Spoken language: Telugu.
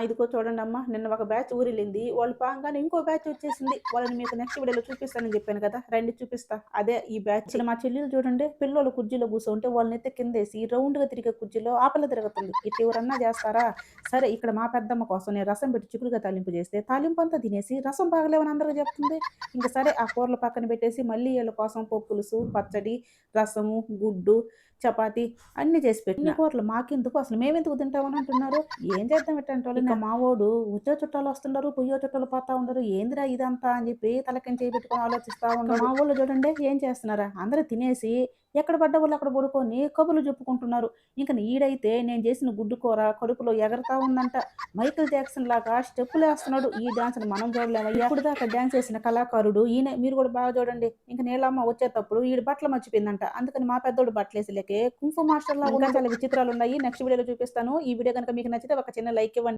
ఇదిగో చూడండమ్మా. నిన్న ఒక బ్యాచ్ ఊరెళ్ళింది. వాళ్ళు పోంగానే ఇంకో బ్యాచ్ వచ్చేసింది. వాళ్ళని మీకు నెక్స్ట్ వీడియోలో చూపిస్తానని జెప్పాను గదా! రండి చూపిస్తా. అదే ఈ బ్యాచ్. ఇక్కడ మా చెల్లెలు చూడండి పిల్లోళ్ళు కుర్చీలో కూర్చోంటే వాళ్ళనైతే కిందేసి రౌండ్‌గా తిరిగే కుర్చీలో ఆ పిల్ల తిరుగుతుంది. ఇట్ట ఎవరన్నా జేస్తారా? సరే ఇక్కడ మా పెద్దమ్మ కోసం నేను రసం పెట్టి చిక్కుడుగాయ తాలింపు జేస్తే తాలింపంతా తినేసి రసం బాగలేవని అందరికి జెప్తుంది. ఇంక సరే ఆ కూరలు పక్కన పెట్టేసి మళ్ళీ ఈళ్ళ కోసం పప్పులుసు, పచ్చడి, రసము, గుడ్డు, చపాతీ అన్నీ చేసి పెట్టిన. ఇన్ని కూరలు మాకెందుకు అసలు మేమెందుకు తింటామని అంటున్నారు. ఏం చేద్దాం ఇట్టాంటోళ్ళని. ఇక మావోడు వచ్చే చుట్టాలొస్తుండారు, పోయే చుట్టాలు పోతా ఉండారు. ఏందిరా ఇదంతా అని చెప్పి తలకింద చేయి పెట్టుకొని ఆలోచిస్తా ఉన్నాడు. మా వోళ్ళు చూడండి ఏం చేస్తున్నారా అందరూ తినేసి ఎక్కడ పడ్డ వాళ్ళు అక్కడ పడుకొని కబుర్లు చెప్పుకుంటున్నారు. ఇంక ఈడైతే నేను చేసిన గుడ్డు కూర కడుపులో ఎగరతా ఉందంట. మైకేల్ జాక్సన్ లాగా స్టెప్పులేస్తున్నాడు. ఈ డాన్స్‌ని మనం చూడలేమయ్యా. ఇప్పటిదాకా డాన్స్ చేసిన కళాకారుడు ఈయనే. మీరు కూడా బాగా చూడండి. ఇంక నీలమ్మ వచ్చేటప్పుడు ఈడు బట్టలు మర్చిపోయిందంట. అందుకని మా పెద్దోడు బట్టలేసేలేకే కుంఫు మాస్టర్‌లాగా ఇంకా చాలా విచిత్రాలున్నాయి. నెక్స్ట్ వీడియోలో చూపిస్తాను. ఈ వీడియో గనుక మీకు నచ్చితే ఒక చిన్న లైక్ ఇవ్వండి.